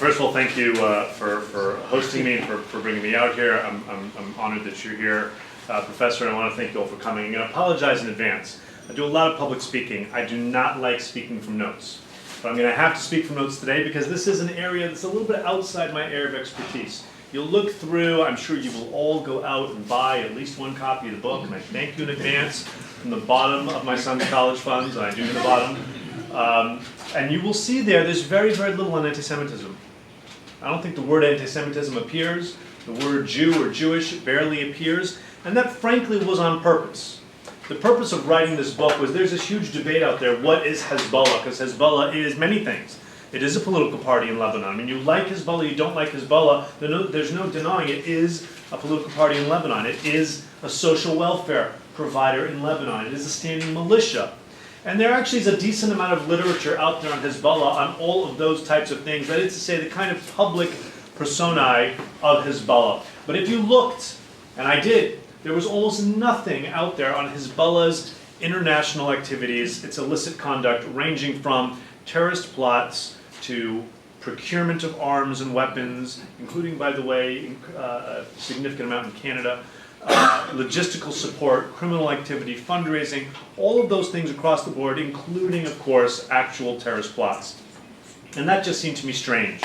first of all, thank you for hosting me and for bringing me out here. I'm honored that you're here, Professor, and I want to thank you all for coming. I apologize in advance. I do a lot of public speaking. I do not like speaking from notes. But I'm going to have to speak from notes today because this is an area that's a little bit outside my area of expertise. You'll look through, I'm sure you will all go out and buy at least one copy of the book, and I thank you in advance from the bottom of my son's college funds, and I do to the bottom. And you will see there's very, very little on anti-Semitism. I don't think the word anti-Semitism appears. The word Jew or Jewish barely appears. And that, frankly, was on purpose. The purpose of writing this book was there's this huge debate out there, what is Hezbollah? Because Hezbollah is many things. It is a political party in Lebanon. I mean, you like Hezbollah, you don't like Hezbollah, there's no denying it is a political party in Lebanon. It is a social welfare provider in Lebanon. It is a standing militia. And there actually is a decent amount of literature out there on Hezbollah on all of those types of things. That is to say, the kind of public personae of Hezbollah. But if you looked, and I did, there was almost nothing out there on Hezbollah's international activities, its illicit conduct, ranging from terrorist plots to procurement of arms and weapons, including, by the way, a significant amount in Canada, logistical support, criminal activity, fundraising, all of those things across the board, including, of course, actual terrorist plots. And that just seemed to me strange.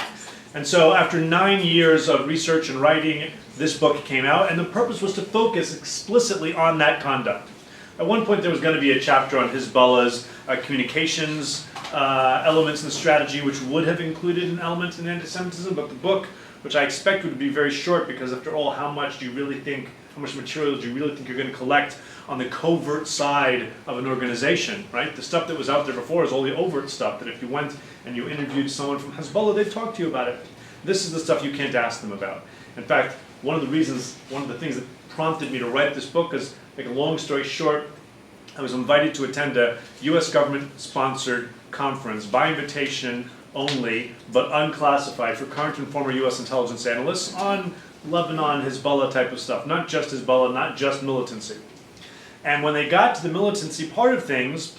And so after 9 years of research and writing, this book came out, and the purpose was to focus explicitly on that conduct. At one point there was going to be a chapter on Hezbollah's communications elements and strategy, which would have included an element in anti-Semitism, but the book, which I expect would be very short, because after all, how much material do you really think you're going to collect on the covert side of an organization, right? The stuff that was out there before is all the overt stuff, that if you went and you interviewed someone from Hezbollah, they'd talk to you about it. This is the stuff you can't ask them about. In fact, one of the things that prompted me to write this book is, make a long story short, I was invited to attend a US government-sponsored conference by invitation only, but unclassified, for current and former US intelligence analysts on Lebanon, Hezbollah type of stuff. Not just Hezbollah, not just militancy. And when they got to the militancy part of things,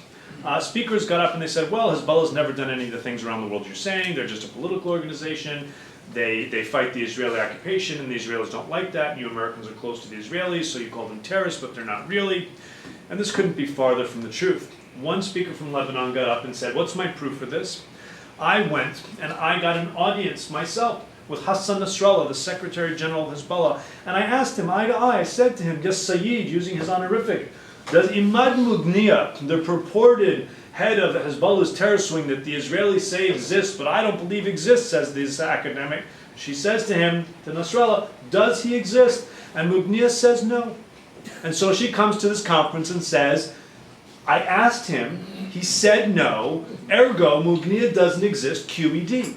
speakers got up and they said, well, Hezbollah's never done any of the things around the world you're saying. They're just a political organization. They fight the Israeli occupation, and the Israelis don't like that. You Americans are close to the Israelis, so you call them terrorists, but they're not really. And this couldn't be farther from the truth. One speaker from Lebanon got up and said, what's my proof for this? I went and I got an audience myself with Hassan Nasrallah, the Secretary General of Hezbollah, and I asked him eye to eye, I said to him, yes, Sayyid, using his honorific, does Imad Mughniya, the purported head of Hezbollah's terror swing that the Israelis say exists, but I don't believe exists, says this academic, she says to him, to Nasrallah, does he exist? And Mughniya says no. And so she comes to this conference and says, I asked him, he said no, ergo Mughniya doesn't exist, QED.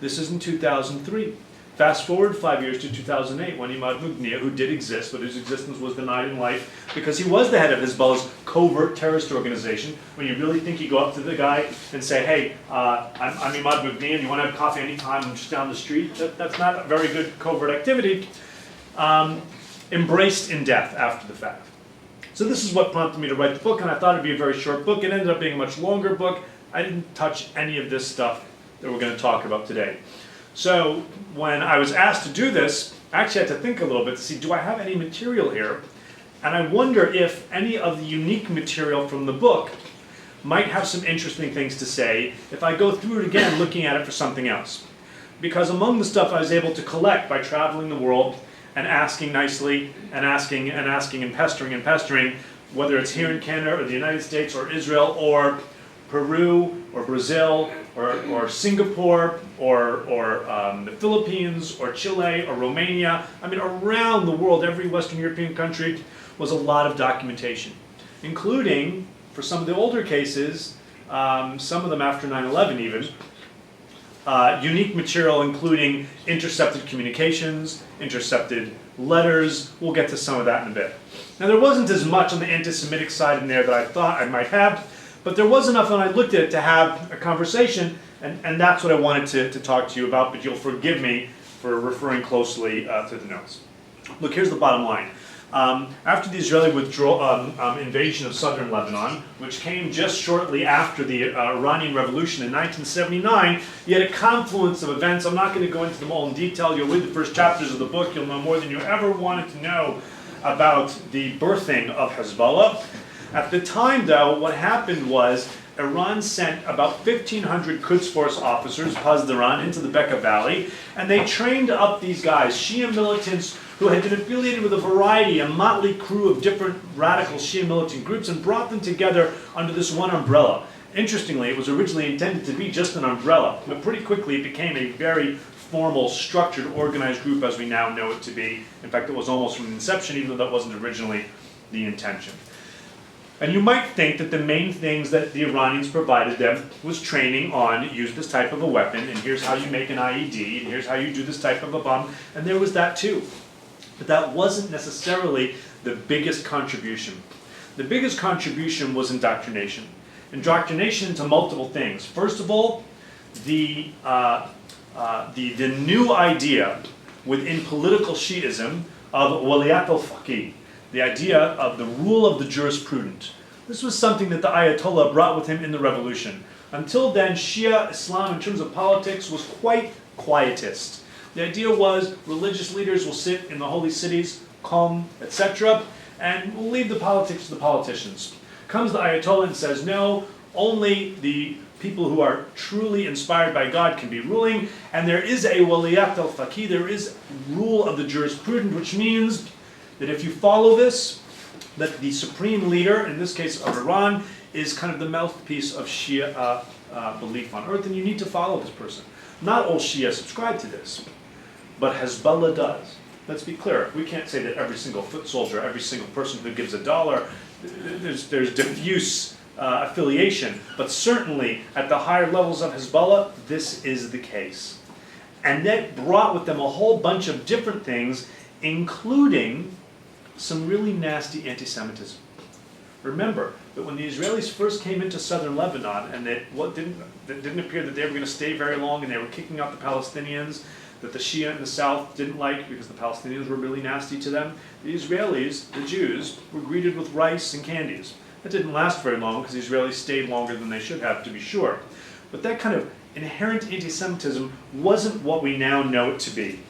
This is in 2003. Fast forward 5 years to 2008, when Imad Mughniya, who did exist, but whose existence was denied in life because he was the head of Hezbollah's covert terrorist organization. When you really think you go up to the guy and say, hey, I'm Imad Mughniya, and you want to have coffee anytime, I'm just down the street, that's not a very good covert activity. Embraced in death after the fact. So this is what prompted me to write the book, and I thought it'd be a very short book. It ended up being a much longer book. I didn't touch any of this stuff that we're going to talk about today. So when I was asked to do this, I actually had to think a little bit to see, do I have any material here? And I wonder if any of the unique material from the book might have some interesting things to say if I go through it again looking at it for something else. Because among the stuff I was able to collect by traveling the world and asking nicely and asking and pestering, whether it's here in Canada or the United States or Israel or Peru or Brazil or Singapore or the Philippines or Chile or Romania. I mean, around the world, every Western European country was a lot of documentation, including, for some of the older cases, some of them after 9/11 even, unique material including intercepted communications, intercepted letters. We'll get to some of that in a bit. Now, there wasn't as much on the anti-Semitic side in there that I thought I might have, but there was enough when I looked at it to have a conversation, and that's what I wanted to talk to you about, but you'll forgive me for referring closely to the notes. Look, here's the bottom line. After the Israeli invasion of southern Lebanon, which came just shortly after the Iranian Revolution in 1979, you had a confluence of events. I'm not going to go into them all in detail. You'll read the first chapters of the book. You'll know more than you ever wanted to know about the birthing of Hezbollah. At the time, though, what happened was Iran sent about 1,500 Quds Force officers, Pasdaran, into the Bekaa Valley, and they trained up these guys, Shia militants who had been affiliated with a variety, a motley crew of different radical Shia militant groups, and brought them together under this one umbrella. Interestingly, it was originally intended to be just an umbrella, but pretty quickly it became a very formal, structured, organized group as we now know it to be. In fact, it was almost from inception, even though that wasn't originally the intention. And you might think that the main things that the Iranians provided them was training on use this type of a weapon, and here's how you make an IED, and here's how you do this type of a bomb, and there was that too. But that wasn't necessarily the biggest contribution. The biggest contribution was indoctrination. Indoctrination to multiple things. First of all, the new idea within political Shi'ism of waliyat al-faqih, the idea of the rule of the jurisprudent. This was something that the Ayatollah brought with him in the revolution. Until then, Shia Islam in terms of politics was quite quietist. The idea was religious leaders will sit in the holy cities, calm, etc., and we'll leave the politics to the politicians. Comes the Ayatollah and says, no, only the people who are truly inspired by God can be ruling, and there is a waliyat al-faqih, there is rule of the jurisprudent, which means that if you follow this, that the supreme leader, in this case of Iran, is kind of the mouthpiece of Shia belief on earth, and you need to follow this person. Not all Shia subscribe to this, but Hezbollah does. Let's be clear, we can't say that every single foot soldier, every single person who gives $1, there's diffuse affiliation, but certainly at the higher levels of Hezbollah, this is the case. And that brought with them a whole bunch of different things, including some really nasty anti-Semitism. Remember that when the Israelis first came into southern Lebanon, and it didn't appear that they were going to stay very long, and they were kicking out the Palestinians, that the Shia in the south didn't like because the Palestinians were really nasty to them, the Israelis, the Jews, were greeted with rice and candies. That didn't last very long because the Israelis stayed longer than they should have, to be sure. But that kind of inherent anti-Semitism wasn't what we now know it to be.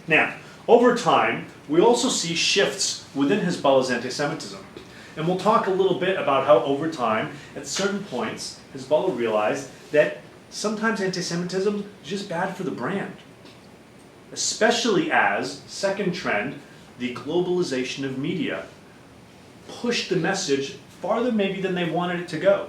Now, over time, we also see shifts within Hezbollah's anti-Semitism. And we'll talk a little bit about how over time, at certain points, Hezbollah realized that sometimes anti-Semitism is just bad for the brand. Especially as, second trend, the globalization of media pushed the message farther maybe than they wanted it to go.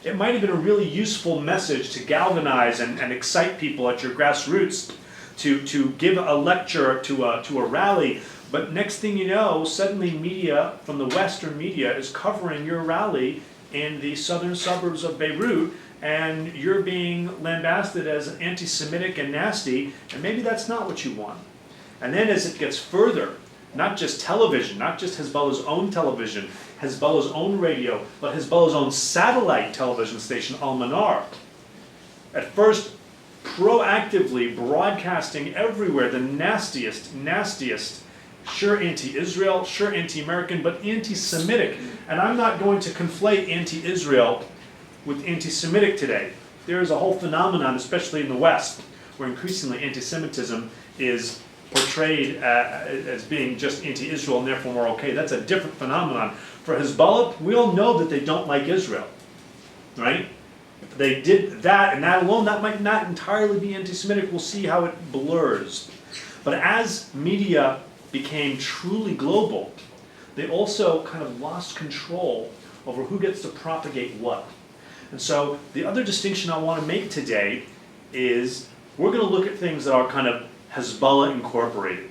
It might have been a really useful message to galvanize and excite people at your grassroots, to give a lecture to a rally, but next thing you know, suddenly media from the Western media is covering your rally in the southern suburbs of Beirut, and you're being lambasted as anti-Semitic and nasty, and maybe that's not what you want. And then as it gets further, not just television, not just Hezbollah's own television, Hezbollah's own radio, but Hezbollah's own satellite television station, Al-Manar, at first proactively broadcasting everywhere the nastiest, sure anti-Israel, sure anti-American, but anti-Semitic. And I'm not going to conflate anti-Israel with anti-Semitic today. There is a whole phenomenon, especially in the West, where increasingly anti-Semitism is portrayed as being just anti-Israel and therefore more okay. That's a different phenomenon. For Hezbollah, we all know that they don't like Israel, right? If they did that, and that alone, that might not entirely be anti-Semitic. We'll see how it blurs. But as media became truly global, they also kind of lost control over who gets to propagate what. And so the other distinction I want to make today is we're going to look at things that are kind of Hezbollah incorporated,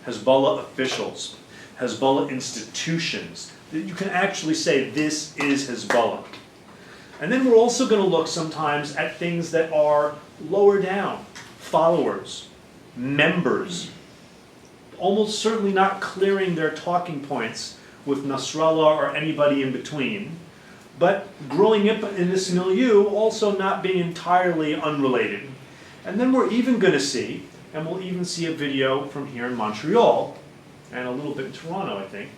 Hezbollah officials, Hezbollah institutions, that you can actually say this is Hezbollah. And then we're also going to look sometimes at things that are lower down, followers, members, almost certainly not clearing their talking points with Nasrallah or anybody in between, but growing up in this milieu, also not being entirely unrelated. And then we're even going to see, and we'll even see a video from here in Montreal, and a little bit in Toronto, I think,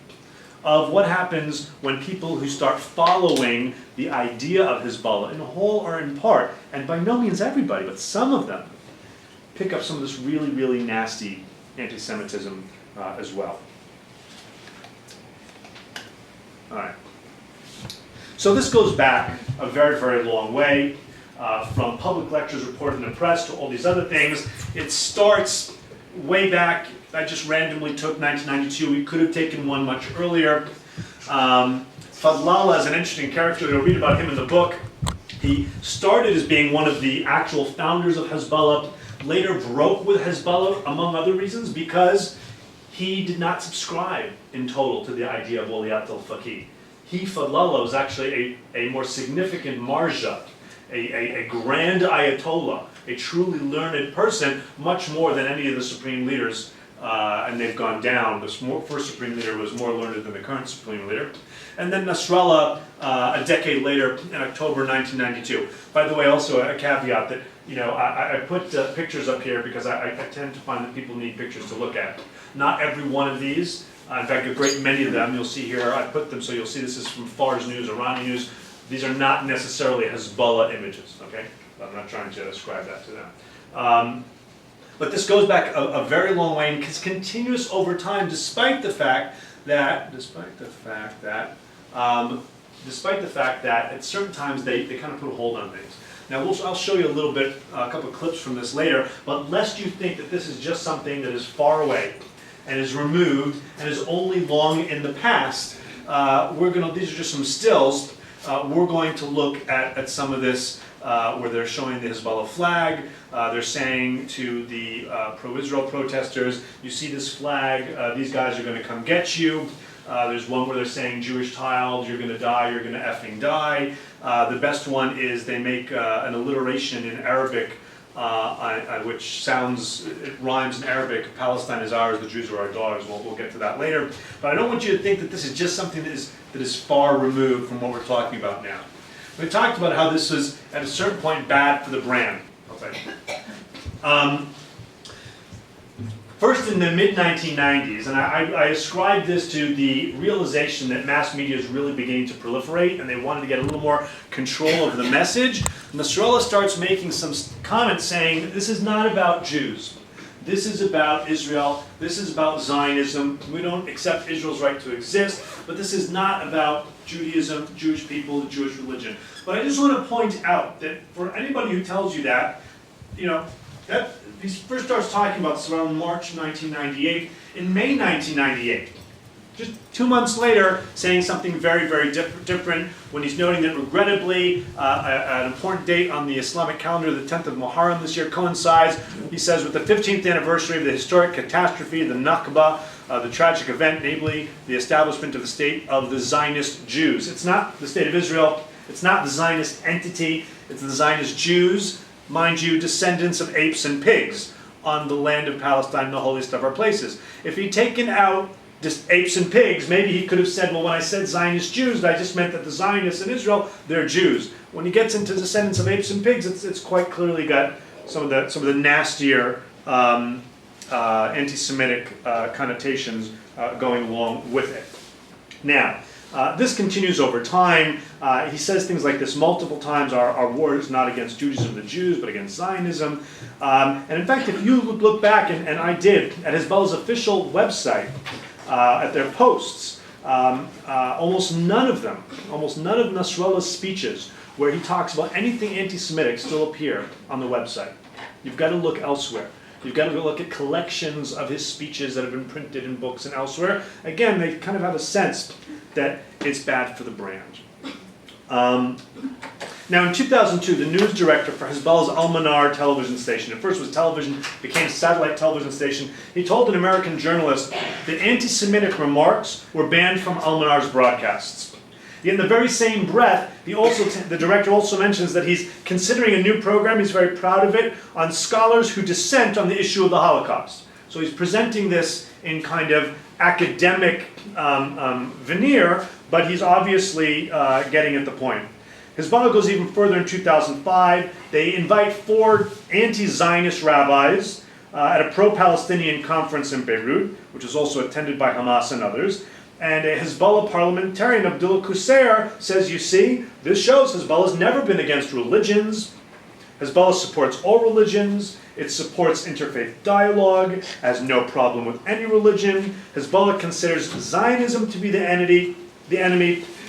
of what happens when people who start following the idea of Hezbollah, in whole or in part, and by no means everybody, but some of them, pick up some of this really, really nasty anti-Semitism as well. All right. So this goes back a very, very long way, from public lectures reported in the press to all these other things. It starts way back. I just randomly took 1992. We could have taken one much earlier. Fadlallah is an interesting character. You'll read about him in the book. He started as being one of the actual founders of Hezbollah, later broke with Hezbollah, among other reasons, because he did not subscribe in total to the idea of Waliyat al-Faqih. Fadlallah, was actually a more significant marja, a grand ayatollah, a truly learned person, much more than any of the supreme leaders, and they've gone down. The first supreme leader was more learned than the current supreme leader. And then Nasrallah, a decade later, in October 1992. By the way, also a caveat that, I put pictures up here because I tend to find that people need pictures to look at. Not every one of these, in fact, a great many of them, you'll see here, I put them so you'll see this is from Fars News, Iranian News. These are not necessarily Hezbollah images, okay? I'm not trying to ascribe that to them. But this goes back a very long way and is continuous over time, despite the fact that at certain times they kind of put a hold on things. Now I'll show you a couple of clips from this later, but lest you think that this is just something that is far away and is removed and is only long in the past, these are just some stills. We're going to look at some of this where they're showing the Hezbollah flag. They're saying to the pro-Israel protesters, you see this flag, these guys are going to come get you. There's one where they're saying, Jewish child, you're going to die, you're going to effing die. The best one is they make an alliteration in Arabic, which it rhymes in Arabic, Palestine is ours, the Jews are our daughters. We'll get to that later. But I don't want you to think that this is just something that is far removed from what we're talking about now. We talked about how this was, at a certain point, bad for the brand. Okay. First in the mid-1990s, and I ascribe this to the realization that mass media is really beginning to proliferate and they wanted to get a little more control over the message. Nasrallah starts making some comments saying, this is not about Jews. This is about Israel. This is about Zionism. We don't accept Israel's right to exist, but this is not about Judaism, Jewish people, the Jewish religion. But I just want to point out that for anybody who tells you that, he first starts talking about this around March 1998. In May 1998, just 2 months later, saying something very, very different when he's noting that regrettably, an important date on the Islamic calendar, the 10th of Muharram this year, coincides, he says, with the 15th anniversary of the historic catastrophe, the Nakba, the tragic event, namely the establishment of the state of the Zionist Jews. It's not the state of Israel, it's not the Zionist entity, it's the Zionist Jews, mind you, descendants of apes and pigs on the land of Palestine, the holiest of our places. If he'd taken out just apes and pigs, maybe he could have said, well, when I said Zionist Jews, I just meant that the Zionists in Israel, they're Jews. When he gets into descendants of apes and pigs, it's quite clearly got some of the nastier anti-Semitic connotations going along with it. Now, this continues over time. He says things like this multiple times, our war is not against Judaism and the Jews, but against Zionism. And in fact, if you look back, and I did, at Hezbollah's official website, at their posts, almost none of Nasrallah's speeches where he talks about anything anti-Semitic still appear on the website. You've got to look elsewhere. You've got to go look at collections of his speeches that have been printed in books and elsewhere. Again, they kind of have a sense that it's bad for the brand. Now in 2002, the news director for Hezbollah's Al-Manar television station, at first was television, became a satellite television station, he told an American journalist that anti-Semitic remarks were banned from Al-Manar's broadcasts. In the very same breath, the director also mentions that he's considering a new program, he's very proud of it, on scholars who dissent on the issue of the Holocaust. So he's presenting this in kind of academic veneer, but he's obviously getting at the point. Hezbollah goes even further in 2005. They invite 4 anti-Zionist rabbis at a pro-Palestinian conference in Beirut, which was also attended by Hamas and others. And a Hezbollah parliamentarian, Abdullah Qusair, says, you see, this shows Hezbollah's never been against religions. Hezbollah supports all religions. It supports interfaith dialogue, has no problem with any religion. Hezbollah considers Zionism to be the enemy,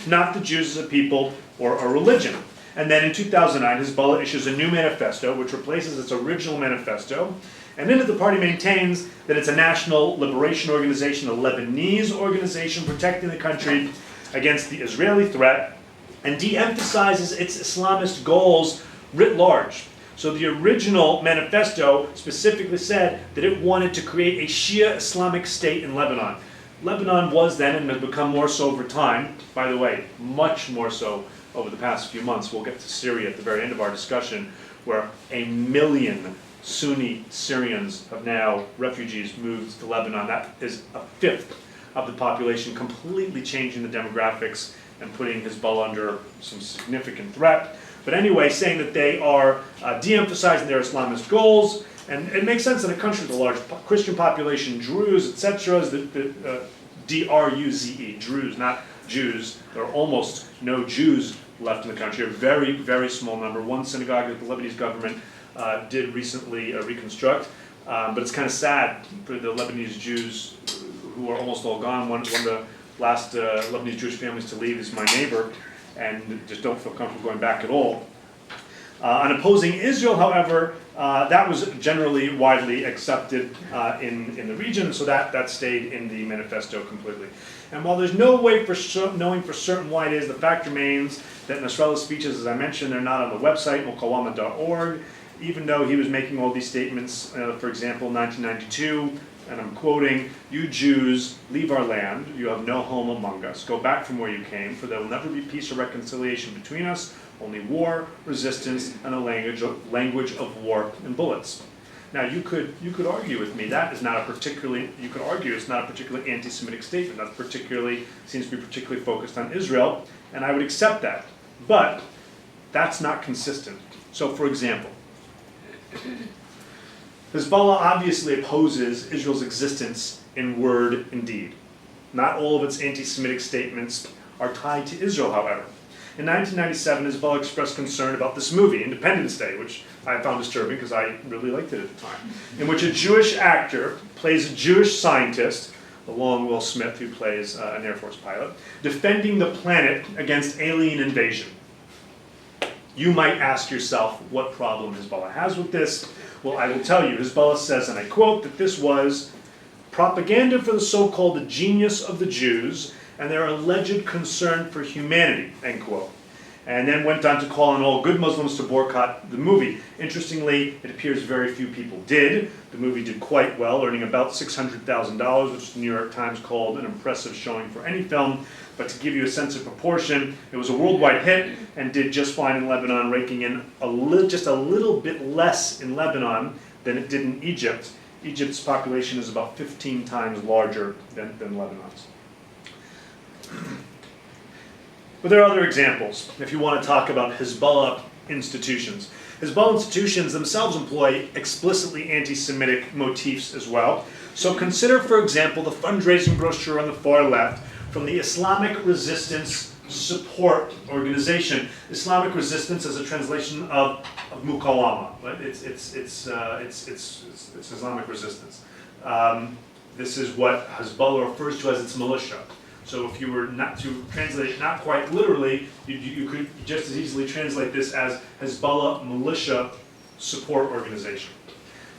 not the Jews as a people or a religion. And then in 2009, Hezbollah issues a new manifesto, which replaces its original manifesto. And in it, the party maintains that it's a national liberation organization, a Lebanese organization protecting the country against the Israeli threat, and de-emphasizes its Islamist goals writ large. So the original manifesto specifically said that it wanted to create a Shia Islamic state in Lebanon. Lebanon was then, and has become more so over time, by the way, much more so over the past few months. We'll get to Syria at the very end of our discussion, where 1 million Sunni Syrians have now, refugees, moved to Lebanon. That is a fifth of the population, completely changing the demographics and putting Hezbollah under some significant threat. But anyway, saying that they are de-emphasizing their Islamist goals, and it makes sense in a country with a large Christian population, Druze, etc., D-R-U-Z-E, Druze, not Jews. There are almost no Jews left in the country, a very, very small number. One synagogue that the Lebanese government did recently reconstruct, but it's kind of sad for the Lebanese Jews who are almost all gone. One of the last Lebanese Jewish families to leave is my neighbor, and just don't feel comfortable going back at all. On opposing Israel, however, that was generally widely accepted in the region, so that stayed in the manifesto completely. And while there's no way for knowing for certain why it is, the fact remains that Nasrallah's speeches, as I mentioned, they're not on the website, muqawama.org, even though he was making all these statements, for example, in 1992, and I'm quoting, "You Jews, leave our land. You have no home among us. Go back from where you came, for there will never be peace or reconciliation between us, only war, resistance, and a language of war and bullets." Now, you could argue with me that is not a particularly, you could argue it's not a particularly anti-Semitic statement. That seems to be particularly focused on Israel, and I would accept that. But that's not consistent. So, for example, Hezbollah obviously opposes Israel's existence in word and deed. Not all of its anti-Semitic statements are tied to Israel, however. In 1997, Hezbollah expressed concern about this movie, Independence Day, which I found disturbing because I really liked it at the time, in which a Jewish actor plays a Jewish scientist, along Will Smith, who plays an Air Force pilot, defending the planet against alien invasion. You might ask yourself what problem Hezbollah has with this. Well, I will tell you, Hezbollah says, and I quote, that this was propaganda for the so-called genius of the Jews and their alleged concern for humanity, end quote. And then went on to call on all good Muslims to boycott the movie. Interestingly, it appears very few people did. The movie did quite well, earning about $600,000, which the New York Times called an impressive showing for any film. But to give you a sense of proportion, it was a worldwide hit and did just fine in Lebanon, raking in just a little bit less in Lebanon than it did in Egypt. Egypt's population is about 15 times larger than Lebanon's. But there are other examples, if you want to talk about Hezbollah institutions. Hezbollah institutions themselves employ explicitly anti-Semitic motifs as well. So consider, for example, the fundraising brochure on the far left from the Islamic Resistance Support Organization. Islamic Resistance is a translation of Muqawama. Right? It's Islamic resistance. This is what Hezbollah refers to as its militia. So if you were not to translate it not quite literally, you could just as easily translate this as Hezbollah Militia Support Organization.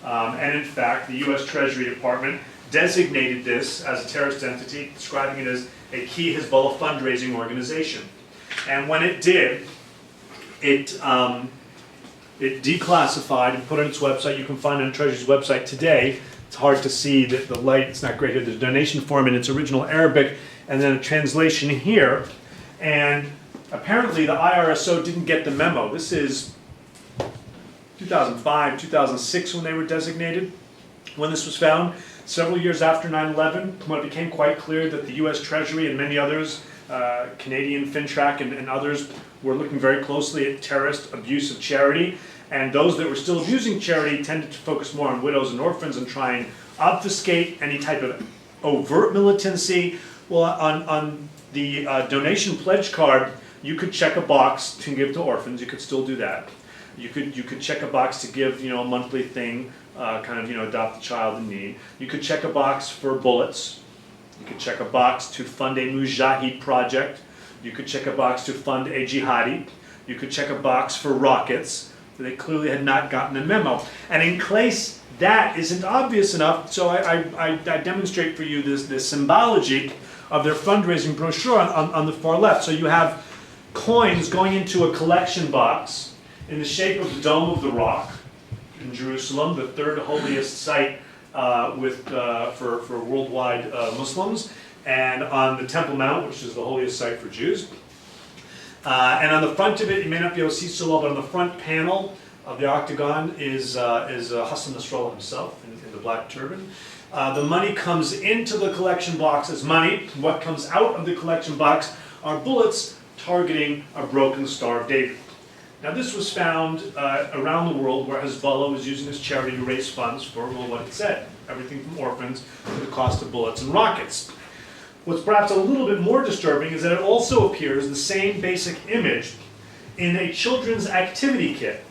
And in fact, the U.S. Treasury Department designated this as a terrorist entity, describing it as a key Hezbollah fundraising organization. And when it did, it declassified and put on its website. You can find it on Treasury's website today. It's hard to see the light, it's not great here. There's a donation form in its original Arabic, and then a translation here. And apparently the IRSO didn't get the memo. This is 2005, 2006 when they were designated, when this was found. Several years after 9/11, when it became quite clear that the U.S. Treasury and many others, Canadian FinTrack and others, were looking very closely at terrorist abuse of charity. And those that were still abusing charity tended to focus more on widows and orphans and try and obfuscate any type of overt militancy. Well, on the donation pledge card, you could check a box to give to orphans. You could still do that. You could check a box to give, a monthly thing, adopt a child in need. You could check a box for bullets. You could check a box to fund a mujahid project. You could check a box to fund a jihadi. You could check a box for rockets. They clearly had not gotten the memo. And in case that isn't obvious enough, so I demonstrate for you this symbology of their fundraising brochure on the far left. So you have coins going into a collection box in the shape of the Dome of the Rock in Jerusalem, the third holiest site for worldwide Muslims, and on the Temple Mount, which is the holiest site for Jews. And on the front of it, you may not be able to see so well, but on the front panel of the octagon is Hassan Nasrallah himself in the black turban. The money comes into the collection box as money. What comes out of the collection box are bullets targeting a broken Star of David. Now this was found around the world where Hezbollah was using this charity to raise funds for, well, what it said, everything from orphans to the cost of bullets and rockets. What's perhaps a little bit more disturbing is that it also appears the same basic image in a children's activity kit.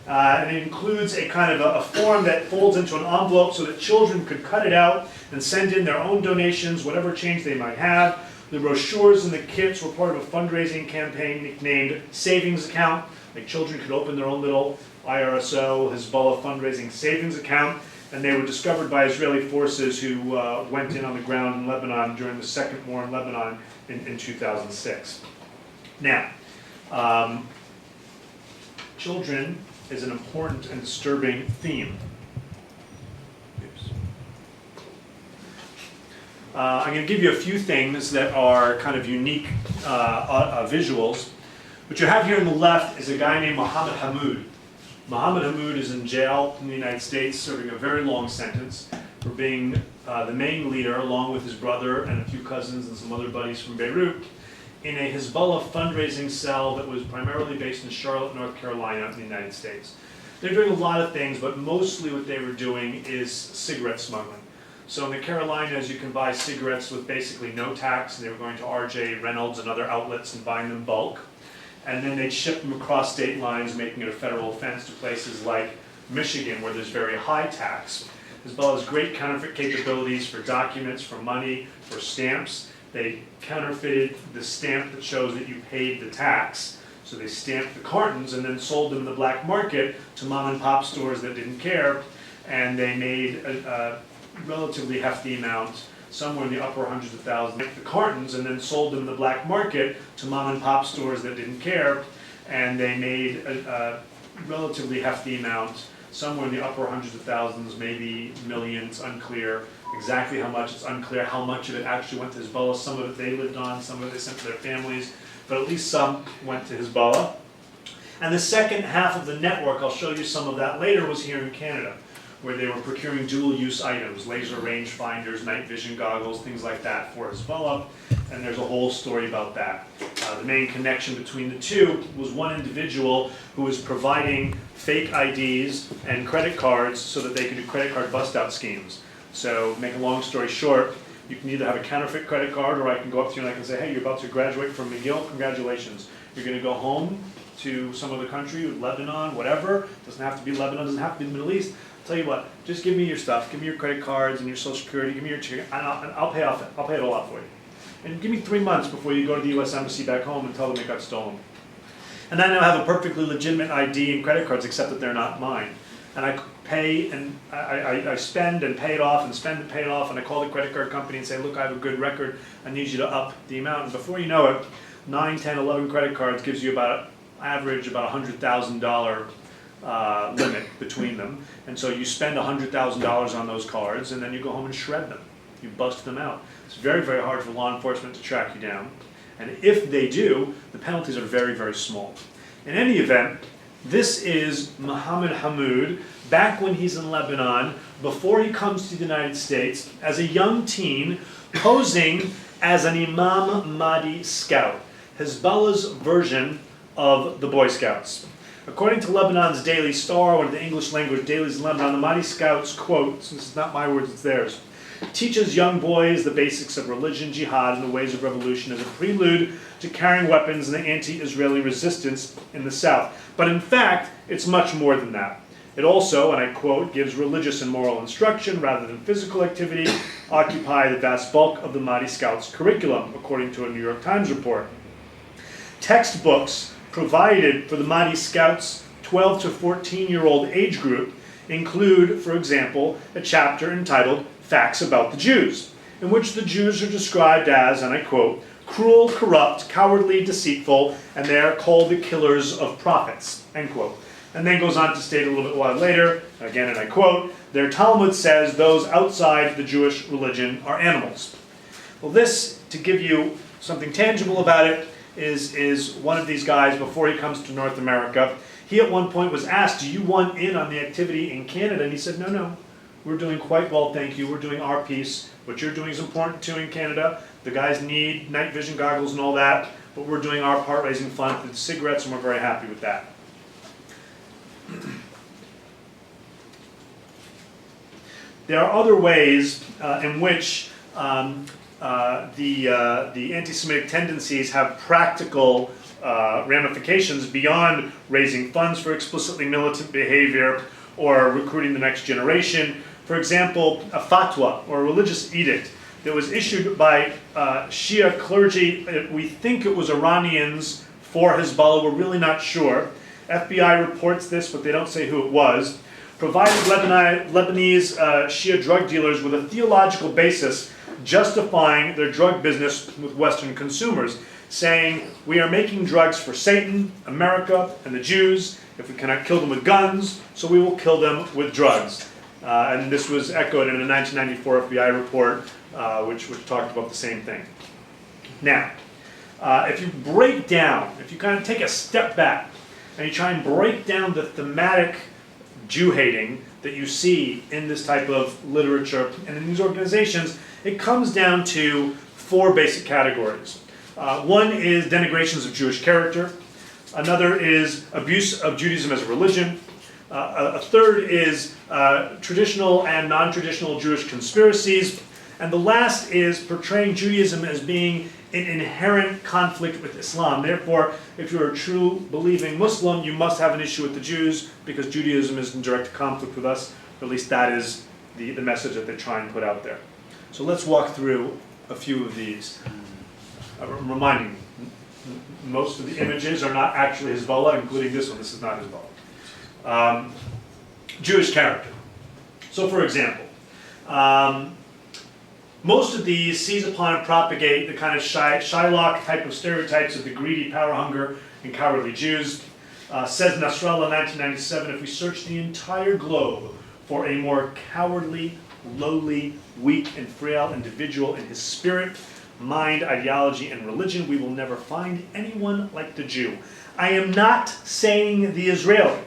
And it includes a kind of a form that folds into an envelope so that children could cut it out and send in their own donations, whatever change they might have. The brochures and the kits were part of a fundraising campaign nicknamed Savings Account. Like children could open their own little IRSO, Hezbollah fundraising savings account, and they were discovered by Israeli forces who went in on the ground in Lebanon during the second war in Lebanon in 2006. Now, children is an important and disturbing theme. I'm going to give you a few things that are kind of unique visuals. What you have here on the left is a guy named Mohammed Hammoud. Mohammed Hammoud is in jail in the United States, serving a very long sentence for being the main leader, along with his brother and a few cousins and some other buddies from Beirut, in a Hezbollah fundraising cell that was primarily based in Charlotte, North Carolina, in the United States. They're doing a lot of things, but mostly what they were doing is cigarette smuggling. So in the Carolinas, you can buy cigarettes with basically no tax, and they were going to R.J. Reynolds and other outlets and buying them in bulk. And then they'd ship them across state lines, making it a federal offense to places like Michigan, where there's very high tax. Hezbollah has great counterfeit capabilities for documents, for money, for stamps. They counterfeited the stamp that shows that you paid the tax. So they stamped the cartons and then sold them in the black market to mom and pop stores that didn't care. And they made a relatively hefty amount, somewhere in the upper hundreds of thousands, the cartons, and then sold them in the black market to mom and pop stores that didn't care. And they made a relatively hefty amount, somewhere in the upper hundreds of thousands, maybe millions, unclear exactly how much. It's unclear how much of it actually went to Hezbollah. Some of it they lived on, some of it they sent to their families, but at least some went to Hezbollah. And the second half of the network, I'll show you some of that later, was here in Canada, where they were procuring dual-use items, laser rangefinders, night vision goggles, things like that for Hezbollah, and there's a whole story about that. The main connection between the two was one individual who was providing fake IDs and credit cards so that they could do credit card bust-out schemes. So, make a long story short, you can either have a counterfeit credit card, or I can go up to you and I can say, hey, you're about to graduate from McGill, congratulations. You're going to go home to some other country, Lebanon, whatever. Doesn't have to be Lebanon, doesn't have to be the Middle East. Tell you what, just give me your stuff, give me your credit cards and your social security, give me your ticket, and I'll pay it all off for you. And give me 3 months before you go to the US Embassy back home and tell them it got stolen. And I now have a perfectly legitimate ID and credit cards, except that they're not mine. And I pay and I spend and pay it off and spend and pay it off, and I call the credit card company and say, look, I have a good record, I need you to up the amount. And before you know it, 9, 10, 11 credit cards gives you about average about $100,000 limit between them, and so you spend $100,000 on those cards, and then you go home and shred them. You bust them out. It's very, very hard for law enforcement to track you down, and if they do, the penalties are very, very small. In any event, this is Mohammed Hammoud back when he's in Lebanon, before he comes to the United States, as a young teen, posing as an Imam Mahdi scout, Hezbollah's version of the Boy Scouts. According to Lebanon's Daily Star, one of the English language dailies in Lebanon, the Mahdi Scouts, quote, this is not my words, it's theirs, teaches young boys the basics of religion, jihad, and the ways of revolution as a prelude to carrying weapons and the anti-Israeli resistance in the south. But in fact, it's much more than that. It also, and I quote, gives religious and moral instruction rather than physical activity, occupy the vast bulk of the Mahdi Scouts' curriculum, according to a New York Times report. Textbooks provided for the Mahdi Scouts' 12 to 14-year-old age group include, for example, a chapter entitled Facts About the Jews, in which the Jews are described as, and I quote, cruel, corrupt, cowardly, deceitful, and they are called the killers of prophets, end quote. And then goes on to state a little bit while later, again, and I quote, their Talmud says those outside the Jewish religion are animals. Well, this, to give you something tangible about it, is one of these guys before he comes to North America. He at one point was asked, do you want in on the activity in Canada? And he said, no, we're doing quite well, thank you. We're doing our piece. What you're doing is important too in Canada. The guys need night vision goggles and all that, but we're doing our part, raising funds with cigarettes, and we're very happy with that. There are other ways in which the anti-Semitic tendencies have practical ramifications beyond raising funds for explicitly militant behavior or recruiting the next generation. For example, a fatwa, or a religious edict, that was issued by Shia clergy. We think it was Iranians for Hezbollah, we're really not sure. FBI reports this, but they don't say who it was. Provided Lebanese Shia drug dealers with a theological basis justifying their drug business with Western consumers, saying, we are making drugs for Satan, America, and the Jews. If we cannot kill them with guns, so we will kill them with drugs. And this was echoed in a 1994 FBI report, which talked about the same thing. Now, if you break down, if you kind of take a step back, and you try and break down the thematic Jew-hating that you see in this type of literature and in these organizations, it comes down to four basic categories. One is denigrations of Jewish character. Another is abuse of Judaism as a religion. A third is traditional and non-traditional Jewish conspiracies. And the last is portraying Judaism as being in inherent conflict with Islam. Therefore, if you're a true believing Muslim, you must have an issue with the Jews because Judaism is in direct conflict with us. Or at least that is the message that they try and put out there. So let's walk through a few of these. I'm reminding you, most of the images are not actually Hezbollah, including this one. This is not Hezbollah. Jewish character. So for example, most of these seize upon and propagate the kind of Shylock type of stereotypes of the greedy, power-hunger, and cowardly Jews. Says Nasrallah in 1997, if we search the entire globe for a more cowardly, lowly, weak, and frail individual in his spirit, mind, ideology, and religion, we will never find anyone like the Jew. I am not saying the Israeli.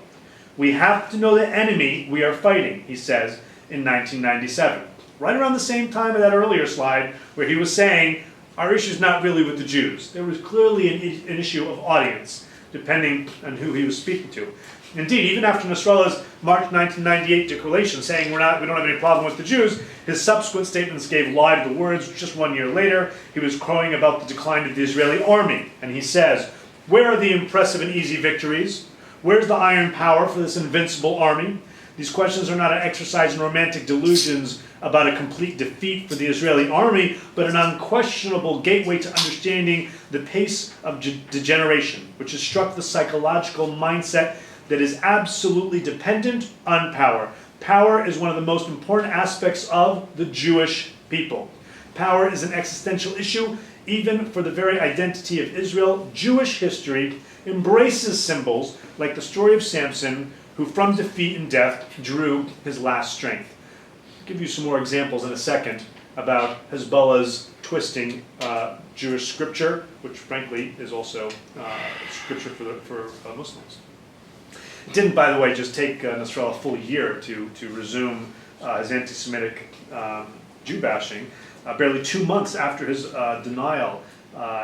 We have to know the enemy we are fighting, he says in 1997. Right around the same time of that earlier slide where he was saying, our issue is not really with the Jews. There was clearly an issue of audience, depending on who he was speaking to. Indeed, even after Nasrallah's March 1998 declaration saying we don't have any problem with the Jews, his subsequent statements gave lie to the words. Just 1 year later, he was crowing about the decline of the Israeli army. And he says, where are the impressive and easy victories? Where's the iron power for this invincible army? These questions are not an exercise in romantic delusions about a complete defeat for the Israeli army, but an unquestionable gateway to understanding the pace of degeneration, which has struck the psychological mindset that is absolutely dependent on power. Power is one of the most important aspects of the Jewish people. Power is an existential issue, even for the very identity of Israel. Jewish history embraces symbols like the story of Samson, who from defeat and death drew his last strength. I'll give you some more examples in a second about Hezbollah's twisting Jewish scripture, which frankly is also scripture for Muslims. It didn't, by the way, just take Nasrallah a full year to resume his anti-Semitic Jew bashing. Barely 2 months after his denial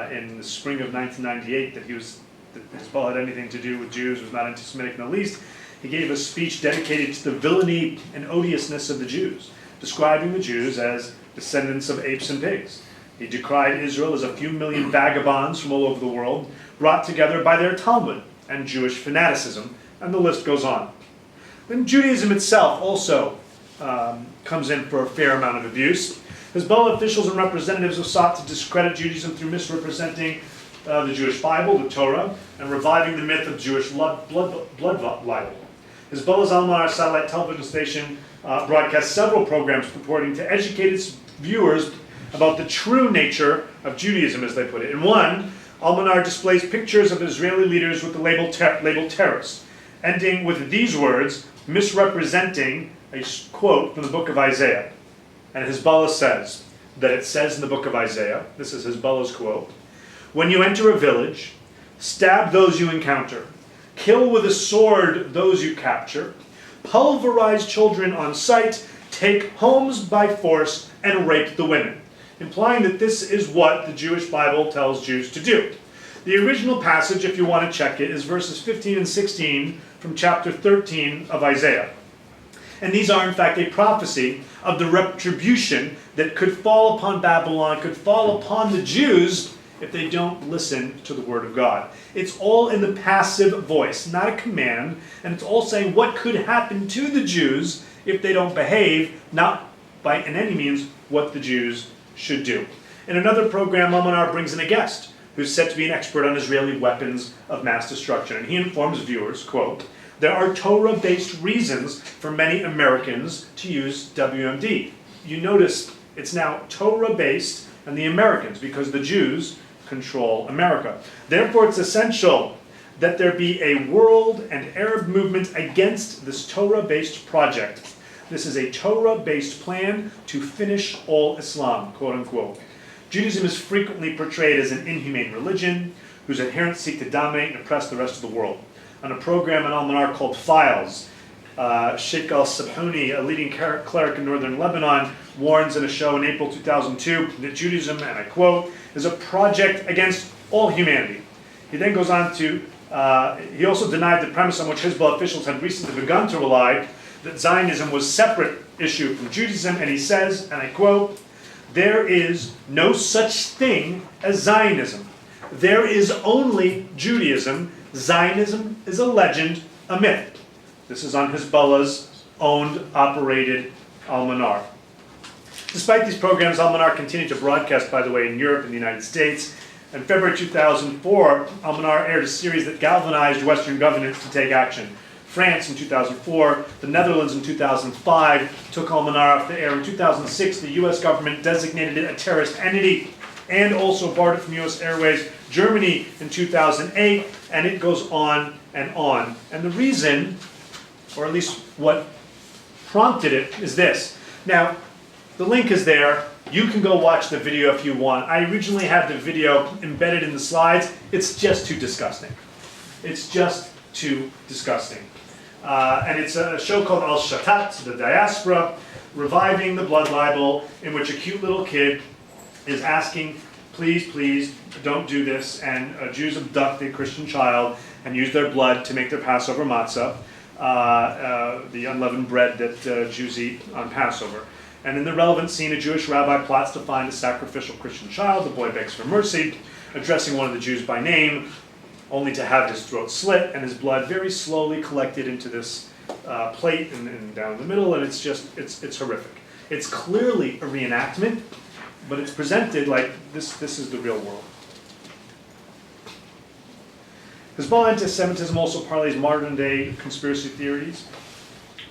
in the spring of 1998 that he was that Hezbollah had anything to do with Jews, was not anti-Semitic in the least. He gave a speech dedicated to the villainy and odiousness of the Jews, describing the Jews as descendants of apes and pigs. He decried Israel as a few million vagabonds from all over the world, brought together by their Talmud and Jewish fanaticism, and the list goes on. Then Judaism itself also comes in for a fair amount of abuse. Hezbollah officials and representatives have sought to discredit Judaism through misrepresenting the Jewish Bible, the Torah, and reviving the myth of Jewish blood libel. Hezbollah's Al-Manar satellite television station broadcasts several programs purporting to educate its viewers about the true nature of Judaism, as they put it. In one, Al-Manar displays pictures of Israeli leaders with the label terrorists, ending with these words, misrepresenting a quote from the book of Isaiah. And Hezbollah says that it says in the book of Isaiah, this is Hezbollah's quote, "When you enter a village, stab those you encounter, kill with a sword those you capture, pulverize children on sight, take homes by force, and rape the women," implying that this is what the Jewish Bible tells Jews to do. The original passage, if you want to check it, is verses 15 and 16 from chapter 13 of Isaiah. And these are, in fact, a prophecy of the retribution that could fall upon Babylon, could fall upon the Jews if they don't listen to the word of God. It's all in the passive voice, not a command, and it's all saying what could happen to the Jews if they don't behave, not by in any means what the Jews should do. In another program, Al-Manar brings in a guest who's said to be an expert on Israeli weapons of mass destruction, and he informs viewers, quote, "There are Torah-based reasons for many Americans to use WMD." You notice it's now Torah-based and the Americans, because the Jews control America. Therefore, it's essential that there be a world and Arab movement against this Torah-based project. This is a Torah-based plan to finish all Islam, quote unquote. Judaism is frequently portrayed as an inhumane religion whose adherents seek to dominate and oppress the rest of the world. On a program in Al-Manar called Files, Sheikh al-Sabhuni, a leading cleric in northern Lebanon, warns in a show in April 2002 that Judaism, and I quote, is a project against all humanity. He then goes on to, he also denied the premise on which Hezbollah officials had recently begun to rely, that Zionism was a separate issue from Judaism, and he says, and I quote, "There is no such thing as Zionism. There is only Judaism. Zionism is a legend, a myth." This is on Hezbollah's owned, operated Al-Manar. Despite these programs, Al-Manar continued to broadcast, by the way, in Europe and the United States. In February 2004, Al-Manar aired a series that galvanized Western governments to take action. France in 2004, the Netherlands in 2005 took Al-Manar off the air. In 2006, the US government designated it a terrorist entity and also barred it from US Airways. Germany in 2008, and it goes on and on. And the reason, or at least what prompted it, is this. Now, the link is there. You can go watch the video if you want. I originally had the video embedded in the slides. It's just too disgusting. It's just too disgusting. And it's a show called Al-Shatat, the Diaspora, reviving the blood libel, in which a cute little kid is asking, please, please, don't do this. And Jews abduct a Christian child and use their blood to make their Passover matzah, the unleavened bread that Jews eat on Passover. And in the relevant scene, a Jewish rabbi plots to find a sacrificial Christian child. The boy begs for mercy, addressing one of the Jews by name, only to have his throat slit and his blood very slowly collected into this plate and down the middle, and it's just, it's horrific. It's clearly a reenactment, but it's presented like this is the real world. Hezbollah antisemitism also parlays modern-day conspiracy theories.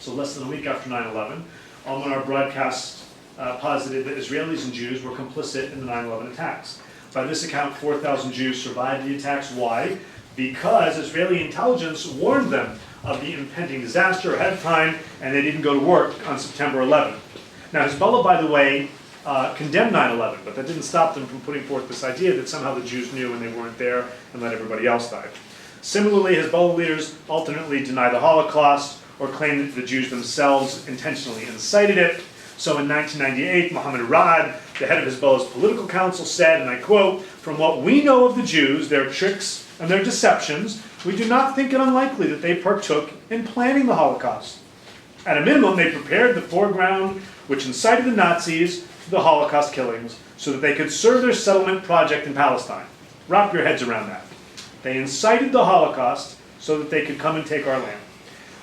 So less than a week after 9/11, Al-Manar broadcast posited that Israelis and Jews were complicit in the 9/11 attacks. By this account, 4,000 Jews survived the attacks. Why? Because Israeli intelligence warned them of the impending disaster ahead of time, and they didn't go to work on September 11th. Now, Hezbollah, by the way, condemned 9/11, but that didn't stop them from putting forth this idea that somehow the Jews knew and they weren't there and let everybody else die. Similarly, Hezbollah leaders alternately deny the Holocaust or claim that the Jews themselves intentionally incited it. So in 1998, Mohammed Rad, the head of Hezbollah's political council, said, and I quote, "From what we know of the Jews, their tricks and their deceptions, we do not think it unlikely that they partook in planning the Holocaust. At a minimum, they prepared the foreground which incited the Nazis to the Holocaust killings so that they could serve their settlement project in Palestine. Wrap your heads around that. They incited the Holocaust so that they could come and take our land.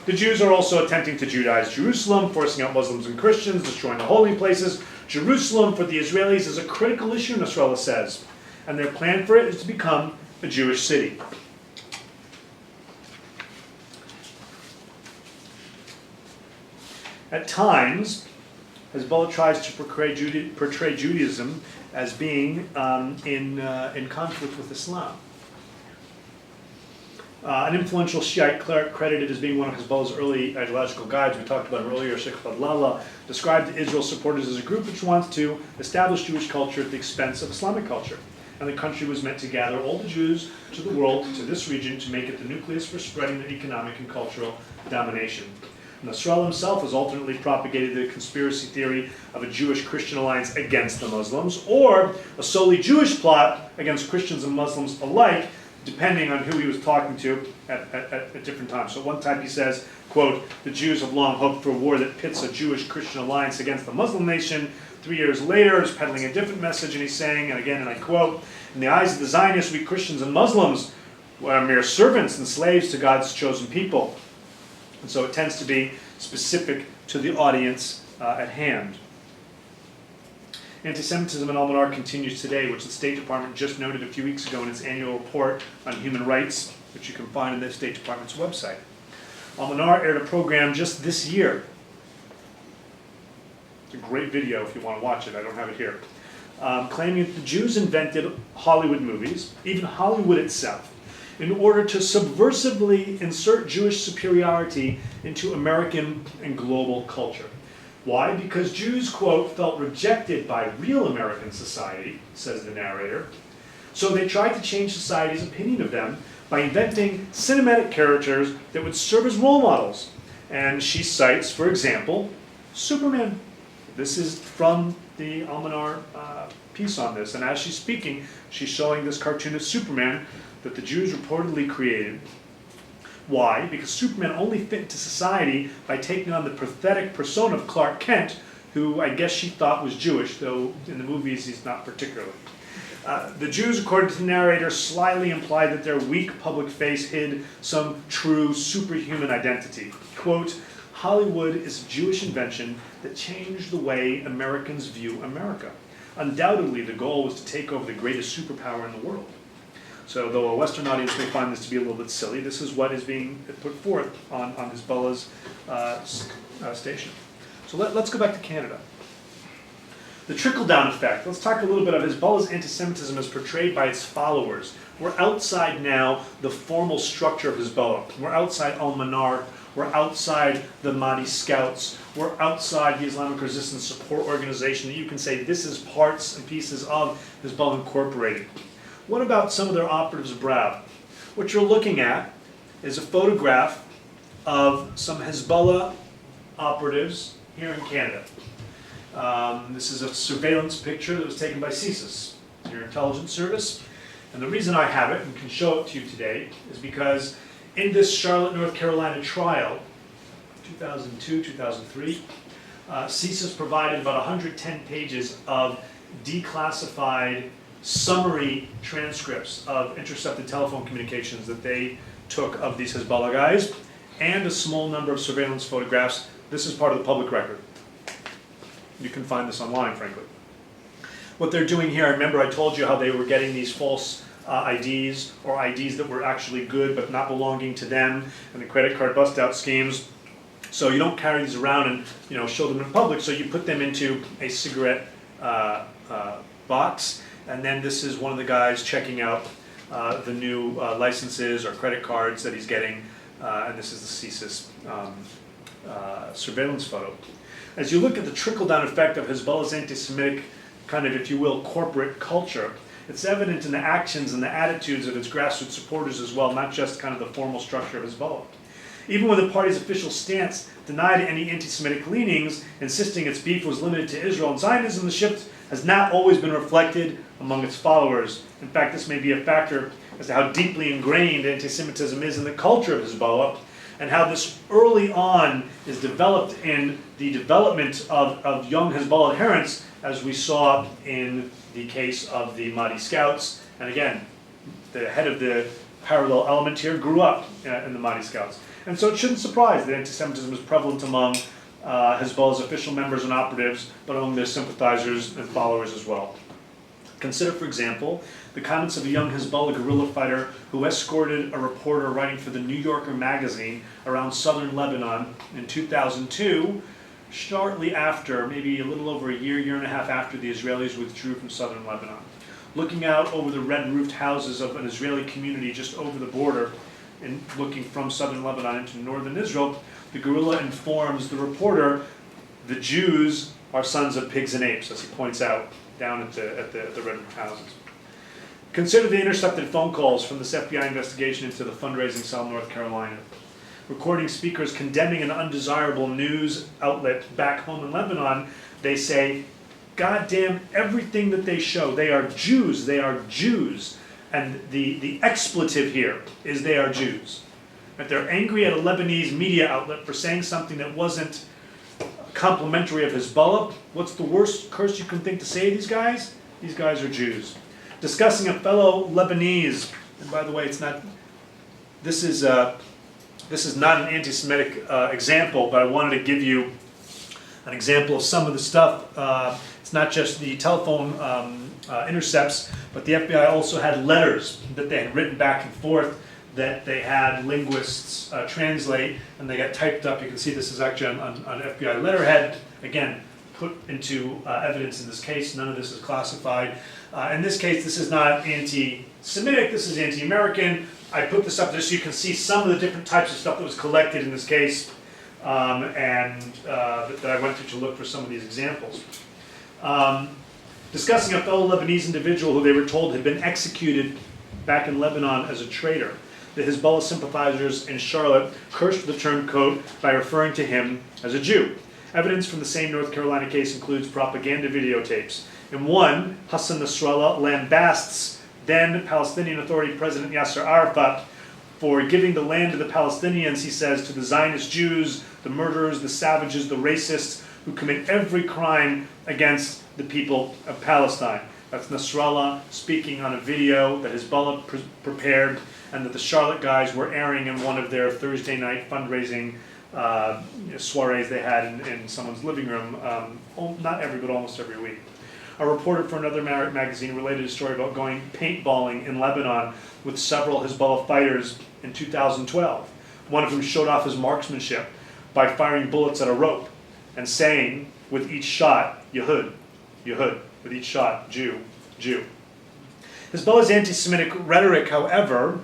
The Jews are also attempting to Judaize Jerusalem, forcing out Muslims and Christians, destroying the holy places. Jerusalem for the Israelis is a critical issue, Nasrallah says, and their plan for it is to become a Jewish city. At times, Hezbollah tries to portray Judaism as being in conflict with Islam. An influential Shiite cleric credited as being one of Hezbollah's early ideological guides, we talked about him earlier, Sheikh Fadlallah, described Israel's supporters as a group which wants to establish Jewish culture at the expense of Islamic culture. And the country was meant to gather all the Jews to the world, to this region, to make it the nucleus for spreading their economic and cultural domination. Nasrallah himself has alternately propagated the conspiracy theory of a Jewish-Christian alliance against the Muslims, or a solely Jewish plot against Christians and Muslims alike, depending on who he was talking to at different times. So at one time he says, quote, "The Jews have long hoped for a war that pits a Jewish-Christian alliance against the Muslim nation." 3 years later, he's peddling a different message, and he's saying, and again, and I quote, "In the eyes of the Zionists, we Christians and Muslims are mere servants and slaves to God's chosen people." And so it tends to be specific to the audience at hand. Antisemitism in Al-Manar continues today, which the State Department just noted a few weeks ago in its annual report on human rights, which you can find on the State Department's website. Al-Manar aired a program just this year. It's a great video if you want to watch it. I don't have it here. Claiming that the Jews invented Hollywood movies, even Hollywood itself, in order to subversively insert Jewish superiority into American and global culture. Why? Because Jews, quote, felt rejected by real American society, says the narrator. So they tried to change society's opinion of them by inventing cinematic characters that would serve as role models. And she cites, for example, Superman. This is from the Al-Manar piece on this. And as she's speaking, she's showing this cartoon of Superman that the Jews reportedly created. Why? Because Superman only fit into society by taking on the pathetic persona of Clark Kent, who I guess she thought was Jewish, though in the movies he's not particularly. The Jews, according to the narrator, slyly implied that their weak public face hid some true superhuman identity. Quote, "Hollywood is a Jewish invention that changed the way Americans view America. Undoubtedly, the goal was to take over the greatest superpower in the world." So though a Western audience may find this to be a little bit silly, this is what is being put forth on Hezbollah's station. So let's go back to Canada. The trickle-down effect. Let's talk a little bit of Hezbollah's anti-Semitism as portrayed by its followers. We're outside now the formal structure of Hezbollah. We're outside Al-Manar. We're outside the Mahdi Scouts. We're outside the Islamic Resistance Support Organization that you can say this is parts and pieces of Hezbollah Incorporated. What about some of their operatives abroad? What you're looking at is a photograph of some Hezbollah operatives here in Canada. This is a surveillance picture that was taken by CSIS, your intelligence service. And the reason I have it and can show it to you today is because in this Charlotte, North Carolina trial, 2002, 2003, CSIS provided about 110 pages of declassified summary transcripts of intercepted telephone communications that they took of these Hezbollah guys, and a small number of surveillance photographs. This is part of the public record. You can find this online, frankly. What they're doing here, remember I told you how they were getting these false IDs, or IDs that were actually good but not belonging to them, and the credit card bust-out schemes. So you don't carry these around and show them in public, so you put them into a cigarette box. And then this is one of the guys checking out the new licenses or credit cards that he's getting, and this is the CSIS surveillance photo. As you look at the trickle-down effect of Hezbollah's anti-Semitic kind of, if you will, corporate culture, it's evident in the actions and the attitudes of its grassroots supporters as well, not just kind of the formal structure of Hezbollah. Even when the party's official stance denied any anti-Semitic leanings, insisting its beef was limited to Israel and Zionism, the shift has not always been reflected among its followers. In fact, this may be a factor as to how deeply ingrained anti-Semitism is in the culture of Hezbollah, and how this early on is developed in the development of young Hezbollah adherents, as we saw in the case of the Mahdi Scouts. And again, the head of the parallel element here grew up in the Mahdi Scouts. And so it shouldn't surprise that anti-Semitism is prevalent among Hezbollah's official members and operatives, but among their sympathizers and followers as well. Consider, for example, the comments of a young Hezbollah guerrilla fighter who escorted a reporter writing for the New Yorker magazine around southern Lebanon in 2002, shortly after, maybe a little over a year and a half after the Israelis withdrew from southern Lebanon. Looking out over the red-roofed houses of an Israeli community just over the border, and looking from southern Lebanon into northern Israel, the guerrilla informs the reporter, the Jews are sons of pigs and apes, as he points out down at the red-roofed houses. Consider the intercepted phone calls from this FBI investigation into the fundraising cell in North Carolina. Recording speakers condemning an undesirable news outlet back home in Lebanon, they say, God damn everything that they show, they are Jews, they are Jews. And the expletive here is they are Jews. That they're angry at a Lebanese media outlet for saying something that wasn't complimentary of Hezbollah. What's the worst curse you can think to say to these guys? These guys are Jews. Discussing a fellow Lebanese, and by the way, this is not an anti-Semitic example, but I wanted to give you an example of some of the stuff. It's not just the telephone intercepts, but the FBI also had letters that they had written back and forth that they had linguists translate, and they got typed up. You can see this is actually on FBI letterhead. Again, put into evidence in this case. None of this is classified. In this case, this is not anti-Semitic, this is anti-American. I put this up just so you can see some of the different types of stuff that was collected in this case, that I went through to look for some of these examples. Discussing a fellow Lebanese individual who they were told had been executed back in Lebanon as a traitor. The Hezbollah sympathizers in Charlotte cursed the turncoat by referring to him as a Jew. Evidence from the same North Carolina case includes propaganda videotapes. In one, Hassan Nasrallah lambasts then Palestinian Authority President Yasser Arafat for giving the land to the Palestinians, he says, to the Zionist Jews, the murderers, the savages, the racists who commit every crime against the people of Palestine. That's Nasrallah speaking on a video that Hezbollah prepared and that the Charlotte guys were airing in one of their Thursday night fundraising soirees they had in someone's living room, not every, but almost every week. A reporter for another magazine related a story about going paintballing in Lebanon with several Hezbollah fighters in 2012. One of whom showed off his marksmanship by firing bullets at a rope and saying with each shot, Yehud, Yehud, with each shot, Jew, Jew. Hezbollah's anti-Semitic rhetoric, however,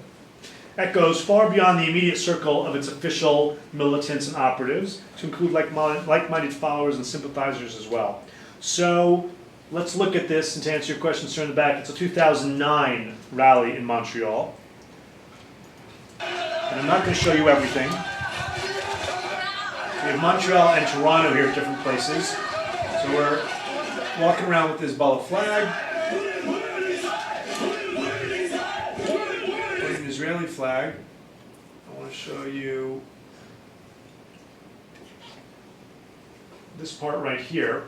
echoes far beyond the immediate circle of its official militants and operatives, to include like-minded followers and sympathizers as well. So let's look at this, and to answer your question, sir, in the back, it's a 2009 rally in Montreal. And I'm not going to show you everything. We have Montreal and Toronto here at different places. So we're walking around with this Hezbollah flag. An Israeli flag. I want to show you this part right here,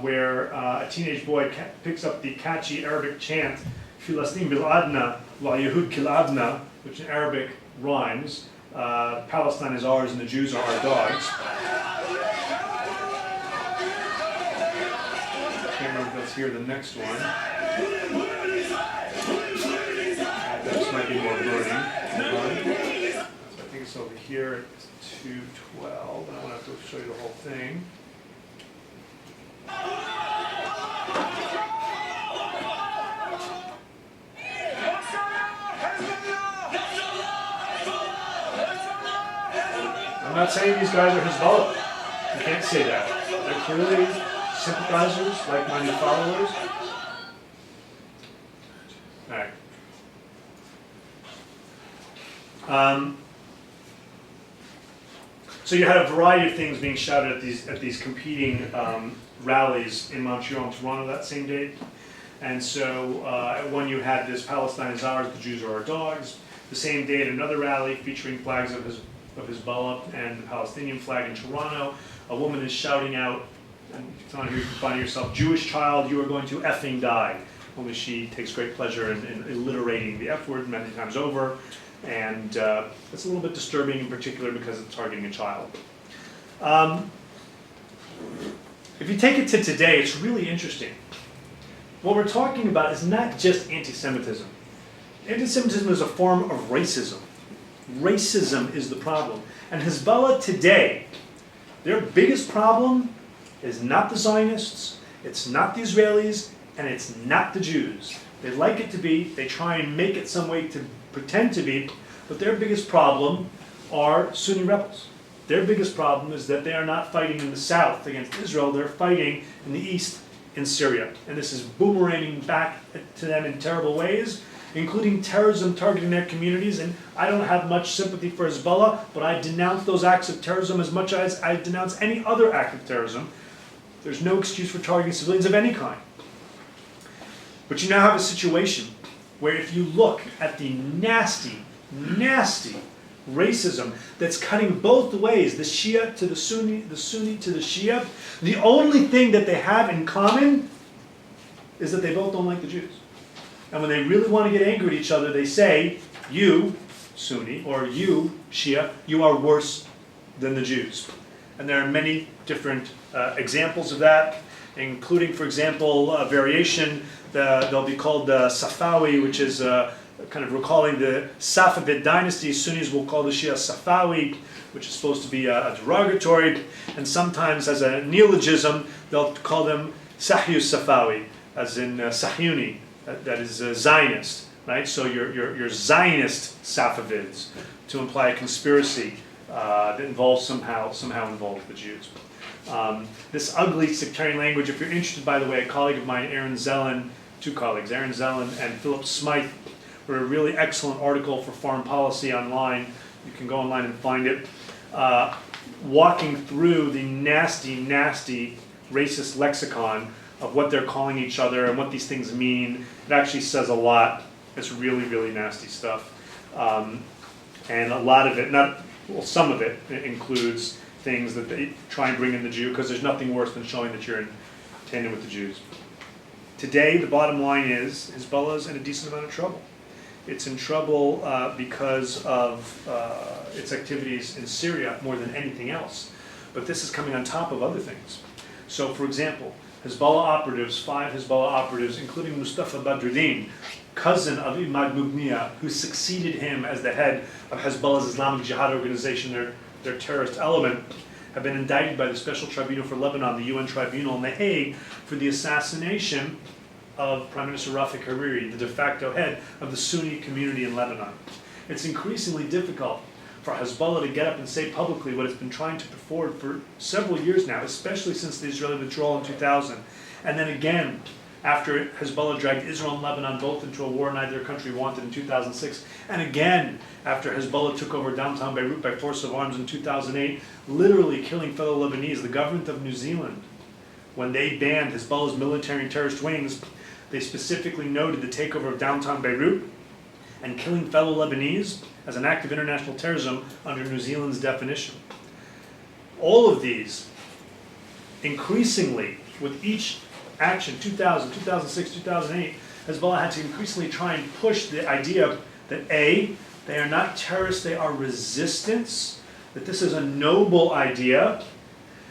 where a teenage boy picks up the catchy Arabic chant, Filastin bil adna wa Yehud kil adna, which in Arabic rhymes, Palestine is ours and the Jews are our dogs. I can't remember if that's here, the next one. This might be more blurry. So I think it's over here at 212. I don't have to show you the whole thing. I'm not saying these guys are Hezbollah. You can't say that. They're clearly sympathizers, like-minded followers. All right. So you had a variety of things being shouted at these competing rallies in Montreal and Toronto that same day. And so at one you had this Palestine is ours, the Jews are our dogs. The same day at another rally featuring flags of Hezbollah and the Palestinian flag in Toronto, a woman is shouting out, and it's on here you can find yourself, Jewish child, you are going to effing die. Only she takes great pleasure in alliterating the F word many times over. And it's a little bit disturbing in particular because it's targeting a child. If you take it to today, it's really interesting. What we're talking about is not just anti-Semitism. Anti-Semitism is a form of racism. Racism is the problem. And Hezbollah today, their biggest problem is not the Zionists, it's not the Israelis, and it's not the Jews. They like it to be, they try and make it some way to pretend to be, but their biggest problem are Sunni rebels. Their biggest problem is that they are not fighting in the south against Israel, they're fighting in the east in Syria. And this is boomeranging back to them in terrible ways, including terrorism targeting their communities. And I don't have much sympathy for Hezbollah, but I denounce those acts of terrorism as much as I denounce any other act of terrorism. There's no excuse for targeting civilians of any kind. But you now have a situation where if you look at the nasty, nasty racism that's cutting both ways, the Shia to the Sunni to the Shia, the only thing that they have in common is that they both don't like the Jews. And when they really want to get angry at each other, they say, you, Sunni, or you, Shia, you are worse than the Jews. And there are many different examples of that, including, for example, a variation, they'll be called the Safawi, which is kind of recalling the Safavid dynasty. Sunnis will call the Shia Safawi, which is supposed to be a derogatory, and sometimes as a neologism, they'll call them Sahyu Safawi, as in Sahyuni, that is Zionist, right? So you're Zionist Safavids, to imply a conspiracy that involves somehow involves the Jews. This ugly sectarian language, if you're interested, by the way, a colleague of mine, Aaron Zellen, two colleagues, Aaron Zellen and Philip Smythe, wrote a really excellent article for Foreign Policy online. You can go online and find it, walking through the nasty, nasty racist lexicon of what they're calling each other and what these things mean. It actually says a lot. It's really, really nasty stuff. And a lot of it, some of it includes things that they try and bring in the Jew, because there's nothing worse than showing that you're in tandem with the Jews. Today, the bottom line is Hezbollah is in a decent amount of trouble. It's in trouble because of its activities in Syria more than anything else. But this is coming on top of other things. So, for example, Hezbollah operatives, 5 Hezbollah operatives, including Mustafa Badruddin, cousin of Imad Mugniya, who succeeded him as the head of Hezbollah's Islamic Jihad organization, their terrorist element, have been indicted by the Special Tribunal for Lebanon, the UN Tribunal in The Hague, for the assassination of Prime Minister Rafik Hariri, the de facto head of the Sunni community in Lebanon. It's increasingly difficult for Hezbollah to get up and say publicly what it's been trying to put forward for several years now, especially since the Israeli withdrawal in 2000. And then again, after Hezbollah dragged Israel and Lebanon both into a war neither country wanted in 2006. And again, after Hezbollah took over downtown Beirut by force of arms in 2008, literally killing fellow Lebanese. The government of New Zealand, when they banned Hezbollah's military and terrorist wings, they specifically noted the takeover of downtown Beirut and killing fellow Lebanese as an act of international terrorism under New Zealand's definition. All of these, increasingly, with each action, 2000, 2006, 2008, Hezbollah had to increasingly try and push the idea that A, they are not terrorists, they are resistance, that this is a noble idea,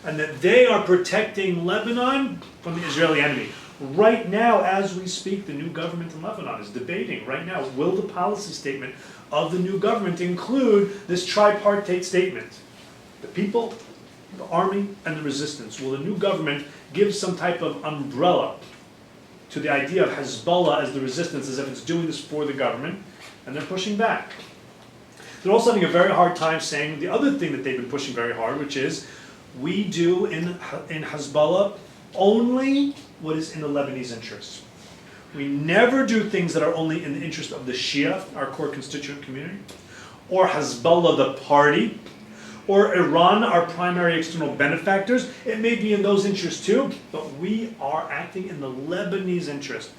and that they are protecting Lebanon from the Israeli enemy. Right now, as we speak, the new government in Lebanon is debating right now, will the policy statement of the new government include this tripartite statement? The people, the army, and the resistance. Will the new government give some type of umbrella to the idea of Hezbollah as the resistance, as if it's doing this for the government, and they're pushing back. They're also having a very hard time saying the other thing that they've been pushing very hard, which is, we do in Hezbollah only what is in the Lebanese interest. We never do things that are only in the interest of the Shia, our core constituent community, or Hezbollah, the party, or Iran, our primary external benefactors. It may be in those interests too, but we are acting in the Lebanese interest.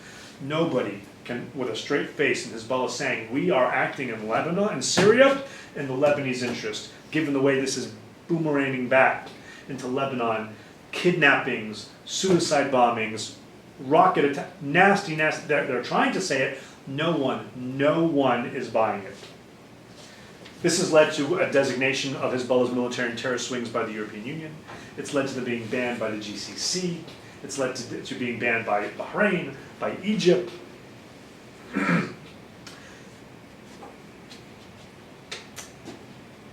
Nobody can, with a straight face, in Hezbollah saying, we are acting in Lebanon and Syria in the Lebanese interest, given the way this is boomeranging back into Lebanon, kidnappings, suicide bombings, rocket attack, nasty, they're trying to say it, no one is buying it. This has led to a designation of Hezbollah's military and terrorist wings by the European Union. It's led to them being banned by the GCC. It's led to being banned by Bahrain, by Egypt.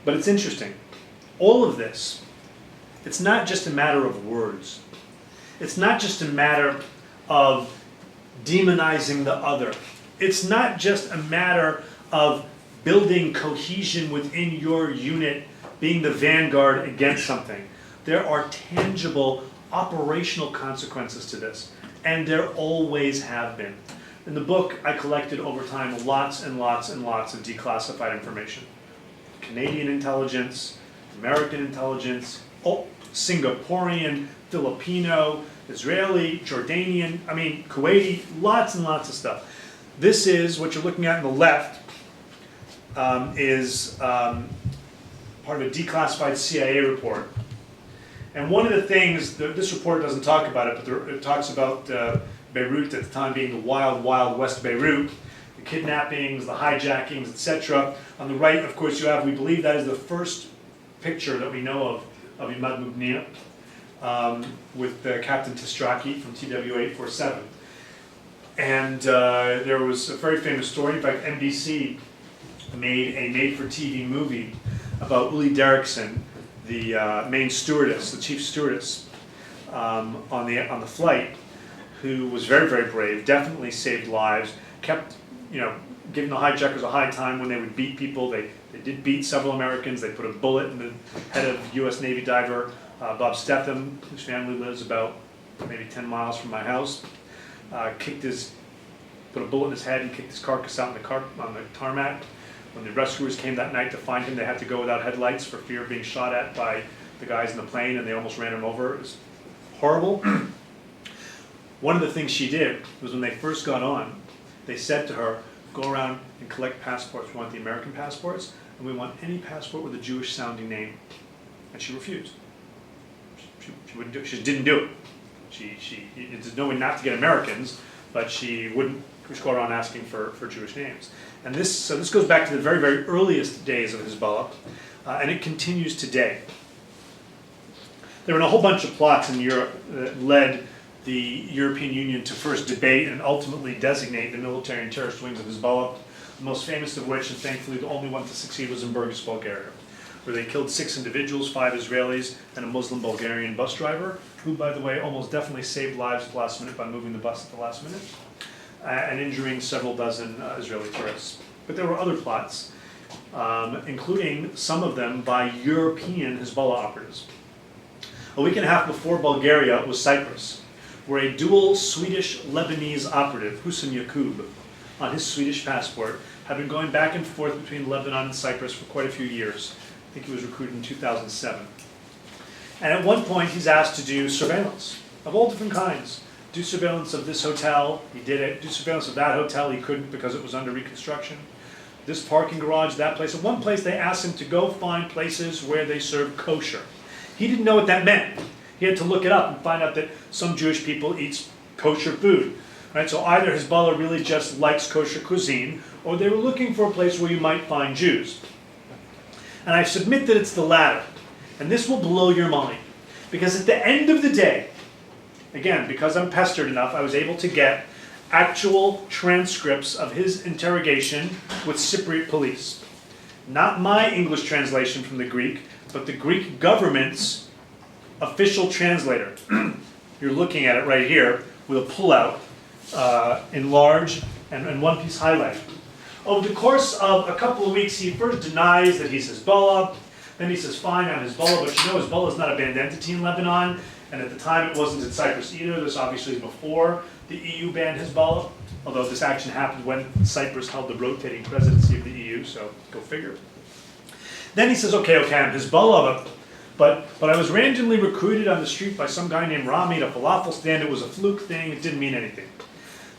But it's interesting. All of this, it's not just a matter of words. It's not just a matter of demonizing the other. It's not just a matter of building cohesion within your unit, being the vanguard against something. There are tangible operational consequences to this, and there always have been. In the book, I collected over time lots and lots and lots of declassified information. Canadian intelligence, American intelligence, Singaporean, Filipino, Israeli, Jordanian, Kuwaiti, lots and lots of stuff. This is, what you're looking at on the left, is part of a declassified CIA report. And one of the things, this report doesn't talk about it, but it talks about Beirut at the time being the wild, wild West Beirut, the kidnappings, the hijackings, etc. On the right, of course, you have, we believe that is the first picture that we know of Imad Mubniya with Captain Tistraki from TW-847. And there was a very famous story. In fact, NBC made a made-for-TV movie about Uli Derrickson, the main stewardess, the chief stewardess on the flight, who was very, very brave, definitely saved lives, kept, giving the hijackers a high time when they would beat people. They did beat several Americans. They put a bullet in the head of U.S. Navy diver Bob Stetham, whose family lives about maybe 10 miles from my house. Put a bullet in his head and kicked his carcass out on the tarmac. When the rescuers came that night to find him, they had to go without headlights for fear of being shot at by the guys in the plane, and they almost ran him over. It was horrible. One of the things she did was when they first got on, they said to her, go around and collect passports. We want the American passports, and we want any passport with a Jewish sounding name. And she refused. She wouldn't do it. She just didn't do it. There's no way not to get Americans, but she wouldn't just go around asking for Jewish names. And this goes back to the very, very earliest days of Hezbollah, and it continues today. There were a whole bunch of plots in Europe that led the European Union to first debate and ultimately designate the military and terrorist wings of Hezbollah, the most famous of which, and thankfully the only one to succeed, was in Burgas, Bulgaria, where they killed 6 individuals, 5 Israelis, and a Muslim Bulgarian bus driver, who, by the way, almost definitely saved lives at the last minute by moving the bus at the last minute, and injuring several dozen Israeli tourists. But there were other plots, including some of them by European Hezbollah operatives. A week and a half before Bulgaria was Cyprus, where a dual Swedish-Lebanese operative, Hussein Yaqub, on his Swedish passport, had been going back and forth between Lebanon and Cyprus for quite a few years. I think he was recruited in 2007. And at one point, he's asked to do surveillance of all different kinds. Do surveillance of this hotel, he did it. Do surveillance of that hotel, he couldn't because it was under reconstruction. This parking garage, that place. At one place, they asked him to go find places where they serve kosher. He didn't know what that meant. He had to look it up and find out that some Jewish people eat kosher food. Right? So either Hezbollah really just likes kosher cuisine, or they were looking for a place where you might find Jews. And I submit that it's the latter. And this will blow your mind. Because at the end of the day, again, because I'm pestered enough, I was able to get actual transcripts of his interrogation with Cypriot police. Not my English translation from the Greek, but the Greek government's official translator. You're looking at it right here with a pullout, enlarged, and one piece highlighted. Over the course of a couple of weeks, he first denies that he's Hezbollah. Then he says, fine, I'm Hezbollah, but Hezbollah is not a banned entity in Lebanon. And at the time, it wasn't in Cyprus either. This obviously is before the EU banned Hezbollah, although this action happened when Cyprus held the rotating presidency of the EU, so go figure. Then he says, okay, I'm Hezbollah, but I was randomly recruited on the street by some guy named Rami at a falafel stand. It was a fluke thing. It didn't mean anything.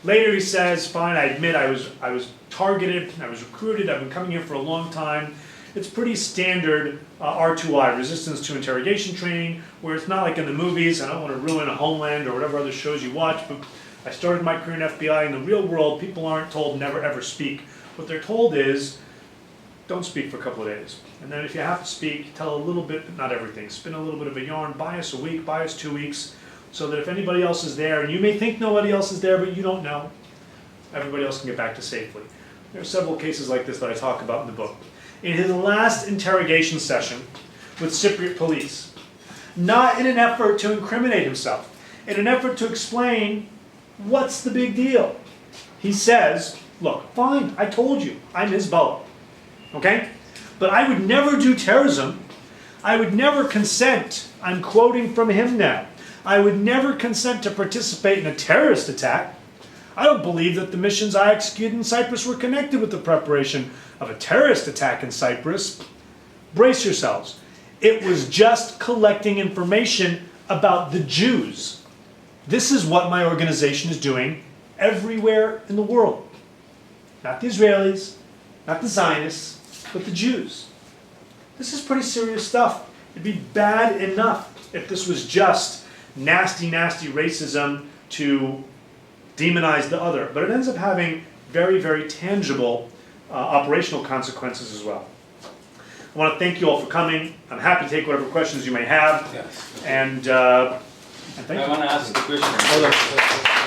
Later he says, fine, I admit I was targeted, I was recruited, I've been coming here for a long time. It's pretty standard R2I, resistance to interrogation training, where it's not like in the movies. I don't want to ruin a Homeland or whatever other shows you watch, but I started my career in FBI. In the real world, people aren't told never ever speak. What they're told is, don't speak for a couple of days. And then if you have to speak, tell a little bit, but not everything. Spin a little bit of a yarn, buy us a week, buy us 2 weeks, so that if anybody else is there, and you may think nobody else is there, but you don't know, everybody else can get back to safely. There are several cases like this that I talk about in the book. In his last interrogation session with Cypriot police, not in an effort to incriminate himself, in an effort to explain what's the big deal, he says, look, fine, I told you, I'm Hezbollah, okay? But I would never do terrorism. I would never consent, I'm quoting from him now, I would never consent to participate in a terrorist attack. I don't believe that the missions I executed in Cyprus were connected with the preparation of a terrorist attack in Cyprus. Brace yourselves. It was just collecting information about the Jews. This is what my organization is doing everywhere in the world. Not the Israelis, not the Zionists, but the Jews. This is pretty serious stuff. It'd be bad enough if this was just nasty, nasty racism to demonize the other. But it ends up having very, very tangible operational consequences as well. I want to thank you all for coming. I'm happy to take whatever questions you may have. Yes. And thank you. I want to ask a question.